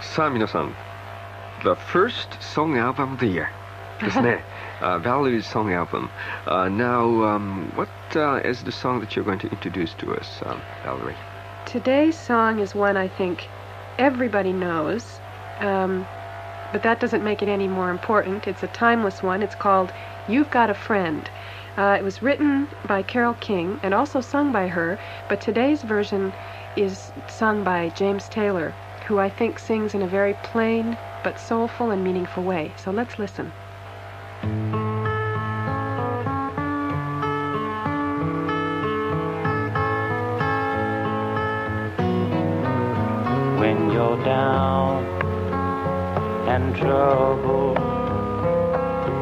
さあ皆さん The first song album of the year ですねValerie's song album Now what is the song that you're going to introduce to us, Valerie? Today's song is one I think everybody knows, but that doesn't make it any more important. It's a timeless one. It's called You've Got a Friend. It was written by Carole King and also sung by her, but today's version is sung by James Taylor, who I think sings in a very plain but soulful and meaningful way. So let's listen. When you're down and troubled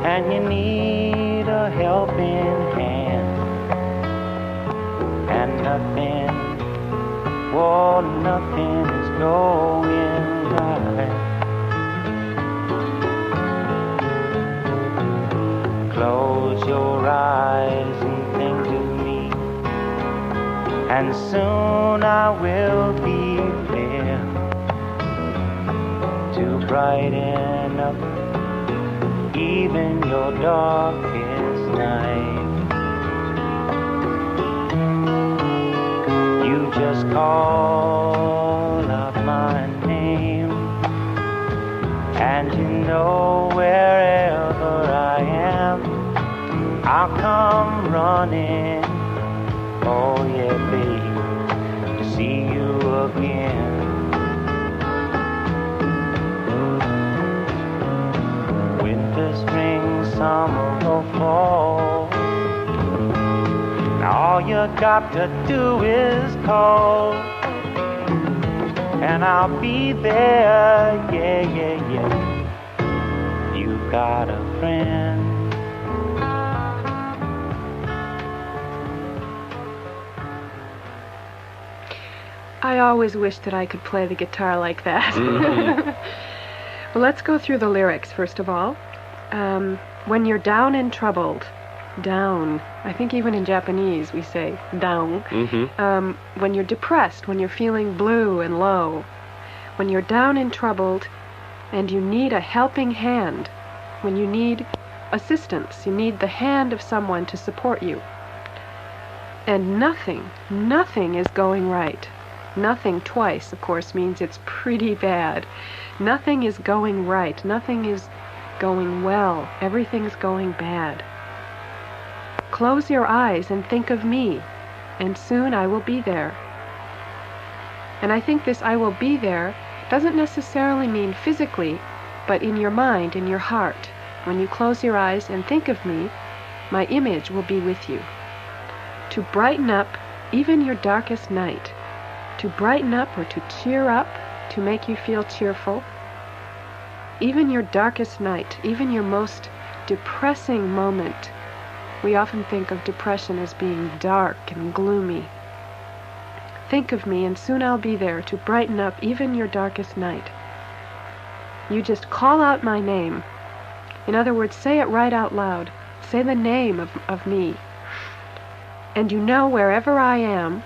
and you need a helping hand and nothing is going right. Close your eyes and think of me, and soon I will be there to brighten up even your darkest night. You just call out my name, and you know wherever I am, I'll come running. Oh yeah, babe, to see you again. Winter, spring, summer or fall, all you got to do is call, and I'll be there, yeah, yeah, yeah. You've got a friend. I always wish that I could play the guitar like that. Well, let's go through the lyrics first of all. When you're down and troubled, down. I think even in Japanese we say down. When you're depressed, when you're feeling blue and low, when you're down and troubled and you need a helping hand, when you need assistance, you need the hand of someone to support you. And nothing is going right. Nothing twice, of course, means it's pretty bad. Nothing is going right. Nothing is going well. Everything's going bad. Close your eyes and think of me, and soon I will be there. And I think this I will be there doesn't necessarily mean physically, but in your mind, in your heart. When you close your eyes and think of me, my image will be with you. To brighten up even your darkest night, to brighten up or to cheer up, to make you feel cheerful. Even your darkest night, even your most depressing moment. We often think of depression as being dark and gloomy. Think of me, and soon I'll be there to brighten up even your darkest night. You just call out my name. In other words, say it right out loud. Say the name of me. And you know wherever I am,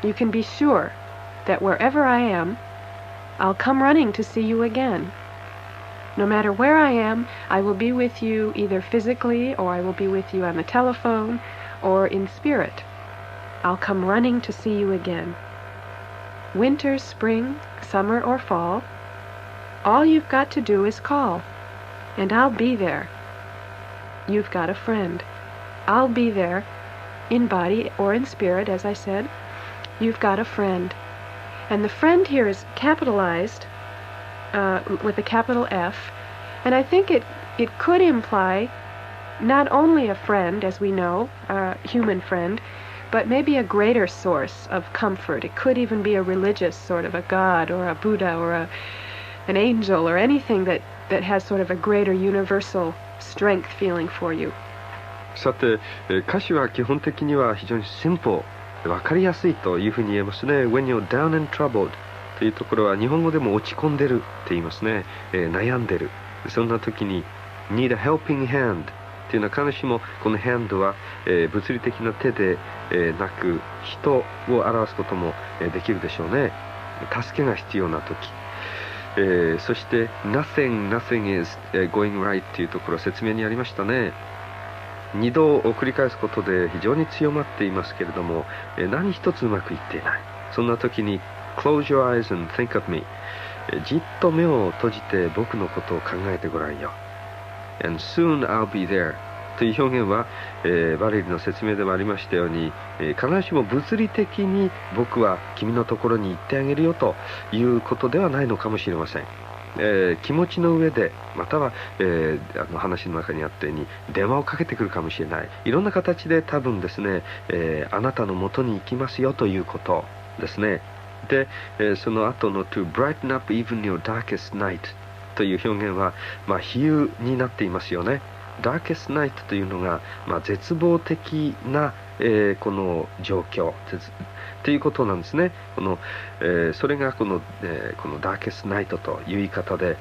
you can be sure that wherever I am, I'll come running to see you again. No matter where I am, I will be with you either physically, or I will be with you on the telephone, or in spirit. I'll come running to see you again. Winter, spring, summer, or fall, all you've got to do is call, and I'll be there. You've got a friend. I'll be there, in body or in spirit, as I said. You've got a friend. And the friend here is capitalized with a capital F, and I think it could imply not only a friend, as we know, a human friend, but maybe a greater source of comfort. It could even be a religious sort of a god or a Buddha or an angel or anything that has sort of a greater universal strength feeling for you. さて、歌詞は基本的には非常にシンプル、わかりやすいというふうに言えますね。When you're down and troubled というところは日本語でも落ち込んでるって言いますね。悩んでる。そんな時に need a helping hand っていうのは必ずしもこの hand は、物理的な手で、なく人を表すことも、できるでしょうね。助けが必要な時。そして nothing is going right というところ説明にありましたね。2度を繰り返すことで非常に強まっていますけれども、何一つうまくいっていない。そんな時に Close your eyes and think of me、じっと目を閉じて僕のことを考えてごらんよ。 And soon I'll be there という表現は、バレリーの説明でもありましたように、必ずしも物理的に僕は君のところに行ってあげるよということではないのかもしれません。気持ちの上でまたは、話の中にあったように電話をかけてくるかもしれない。いろんな形で多分ですね、あなたの元に行きますよということですね。で、その後の to brighten up even your darkest night という表現は、比喩になっていますよね。darkest night というのが、絶望的な、この状況ということなんですね。それがこのdarkest night という言い方で、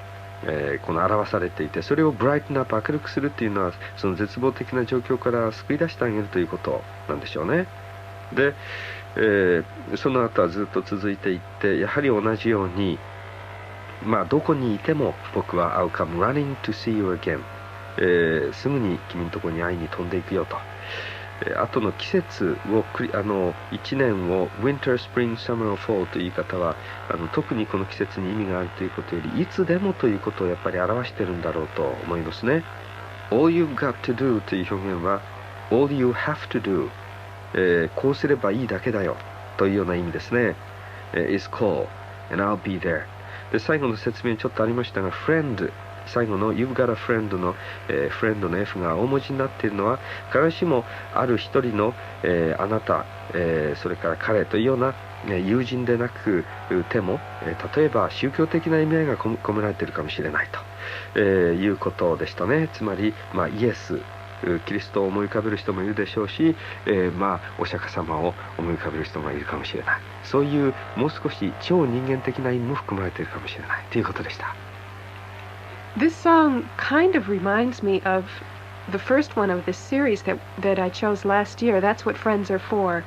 表されていて、それを brighten up 明るくするというのはその絶望的な状況から救い出してあげるということなんでしょうね。で、その後はずっと続いていって、やはり同じように、どこにいても僕は I'll come running to see you again、すぐに君のところに会いに飛んでいくよと。後の季節を1年を Winter, Spring, Summer or Fall という言い方は特にこの季節に意味があるということよりいつでもということをやっぱり表しているんだろうと思いますね。 All you've got to do という表現は All you have to do、こうすればいいだけだよというような意味ですね。is call and I'll be there。 で最後の説明にちょっとありましたが Friend、最後の You've got a friend の、フレンドの F が大文字になっているのは必ずしもある一人の、あなた、それから彼というような、友人でなくても、例えば宗教的な意味合いが込められているかもしれないと、いうことでしたね。つまり、イエスキリストを思い浮かべる人もいるでしょうし、お釈迦様を思い浮かべる人もいるかもしれない。そういうもう少し超人間的な意味も含まれているかもしれないということでした。This song kind of reminds me of the first one of this series that I chose last year. That's what friends are for.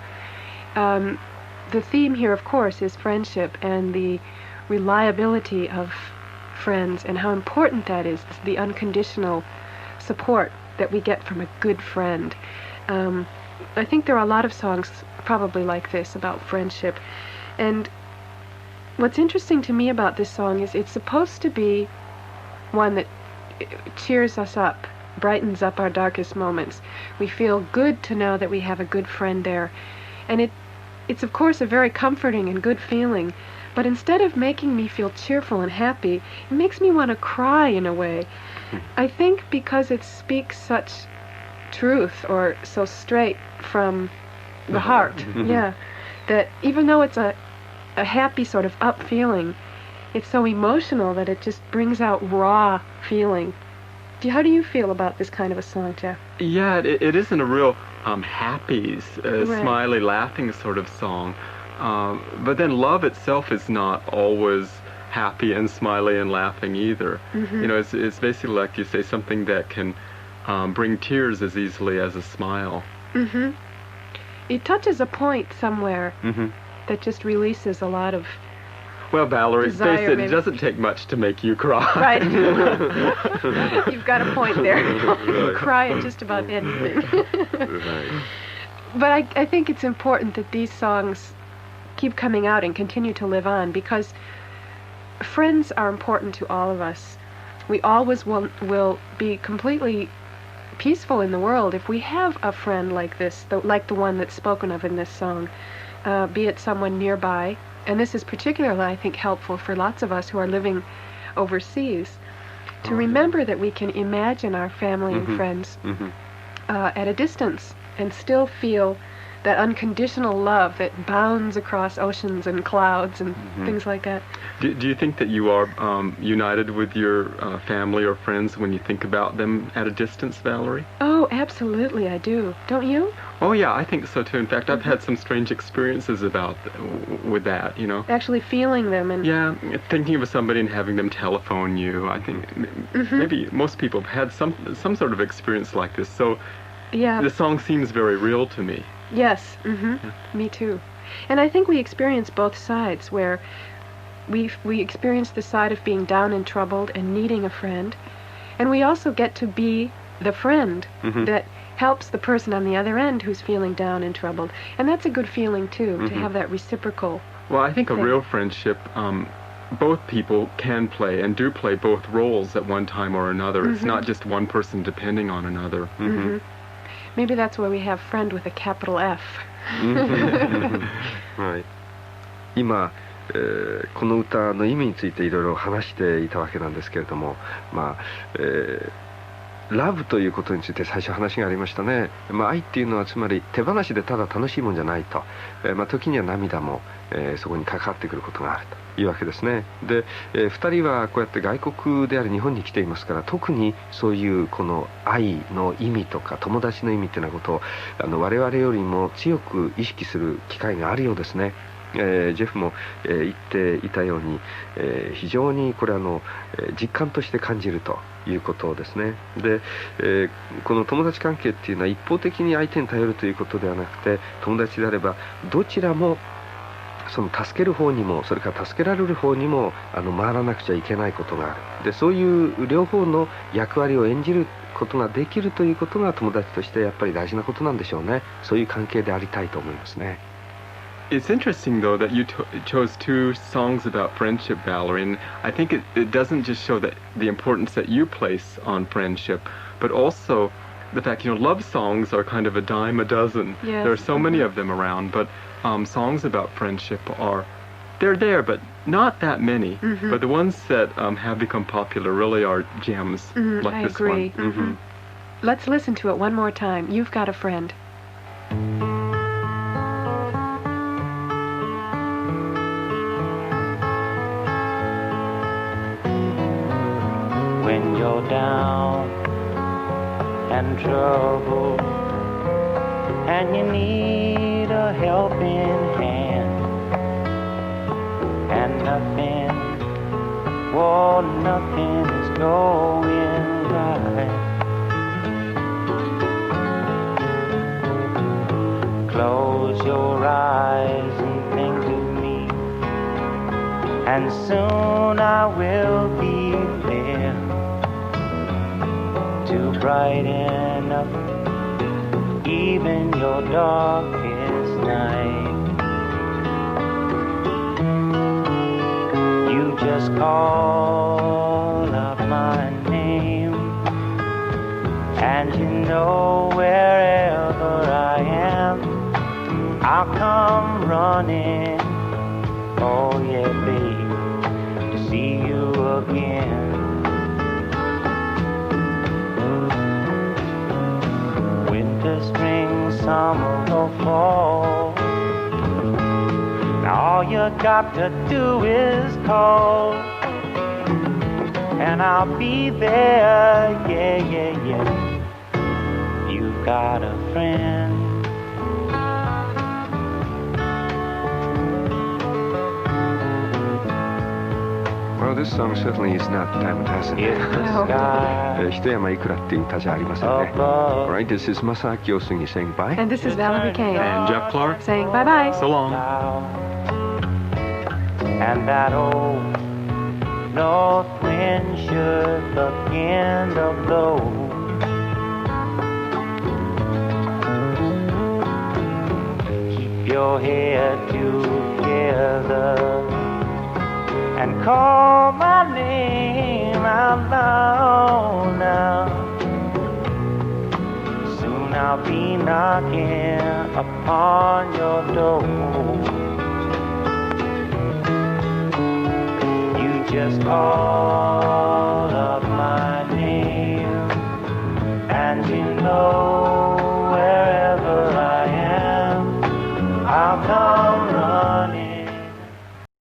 The theme here, of course, is friendship and the reliability of friends and how important that is, the unconditional support that we get from a good friend. I think there are a lot of songs probably like this about friendship. And what's interesting to me about this song is it's supposed to be one that cheers us up, brightens up our darkest moments. We feel good to know that we have a good friend there. And it's of course a very comforting and good feeling, but instead of making me feel cheerful and happy, it makes me want to cry in a way. I think because it speaks such truth or so straight from the heart, that even though it's a happy sort of up feeling, it's so emotional that it just brings out raw feeling. How do you feel about this kind of a song, Jeff? Yeah, it isn't a real happy, smiley, laughing sort of song. But then love itself is not always happy and smiley and laughing either. You know, it's basically like you say, something that can bring tears as easily as a smile. It touches a point somewhere that just releases a lot of Well, Valerie, desire, face it, maybe. it doesn't take much to make you cry. Right. You've got a point there. You cry at just about anything. But I think it's important that these songs keep coming out and continue to live on, because friends are important to all of us. We always will be completely peaceful in the world if we have a friend like this, like the one that's spoken of in this song, be it someone nearby. And this is particularly, I think, helpful for lots of us who are living overseas, to remember that we can imagine our family and friends at a distance and still feel that unconditional love that bounds across oceans and clouds and things like that. Do you think that you are united with your family or friends when you think about them at a distance, Valerie? Oh, absolutely, I do. Don't you? Oh, yeah, I think so, too. In fact, I've had some strange experiences with that, you know. Actually feeling them and... Yeah, thinking of somebody and having them telephone you. I think maybe most people have had some sort of experience like this. So the song seems very real to me. Yes, me too. And I think we experience both sides, where we experience the side of being down and troubled and needing a friend, and we also get to be the friend that helps the person on the other end who's feeling down and troubled, and that's a good feeling too, to have that reciprocal. Well, I think thing. a real friendship, both people can play and do play both roles at one time or another. It's not just one person depending on another. Maybe that's why we have friend with a capital F. はい、今、この歌の意味についていろいろ話していたわけなんですけれども、ラブということについて最初話がありましたね。愛っていうのはつまり手放しでただ楽しいもんじゃないと、時には涙も、そこに関わってくることがあるというわけですね。で、2人はこうやって外国である日本に来ていますから、特にそういうこの愛の意味とか友達の意味っていうようなことを我々よりも強く意識する機会があるようですね。ジェフも、言っていたように、非常にこれ実感として感じるということですね。で、この友達関係っていうのは一方的に相手に頼るということではなくて、友達であればどちらもその助ける方にもそれから助けられる方にも回らなくちゃいけないことがある。で、そういう両方の役割を演じることができるということが友達としてやっぱり大事なことなんでしょうね。そういう関係でありたいと思いますね。It's interesting, though, that you chose two songs about friendship, Valerie, and I think it doesn't just show that the importance that you place on friendship, but also the fact, love songs are kind of a dime a dozen. Yes. There are so many of them around, but songs about friendship they're there, but not that many. But the ones that have become popular really are gems, like I this agree. one. Let's listen to it one more time. You've got a friend. When you're down and troubled and you need a helping hand and nothing is going right. Close your eyes and think of me, and soon I will be there to brighten up even your darkest night. You just call out my name, and wherever I am, I'll come running. Oh yeah, babe, to see you again. Winter, spring, summer or fall, now all you got to do is call, and I'll be there, yeah, yeah, yeah. You've got a friend. Well, this song certainly is not dime a dozen. 一山いくらっていう歌じゃありませんね。Alright, this is Masaaki Osugi saying bye. And this is Valerie Koehn And Jeff Clark, saying bye-bye. so long. And that old north wind should begin to blow. Keep your head together and call my name out loud now. Soon I'll be knocking upon your door. You just call up my name, and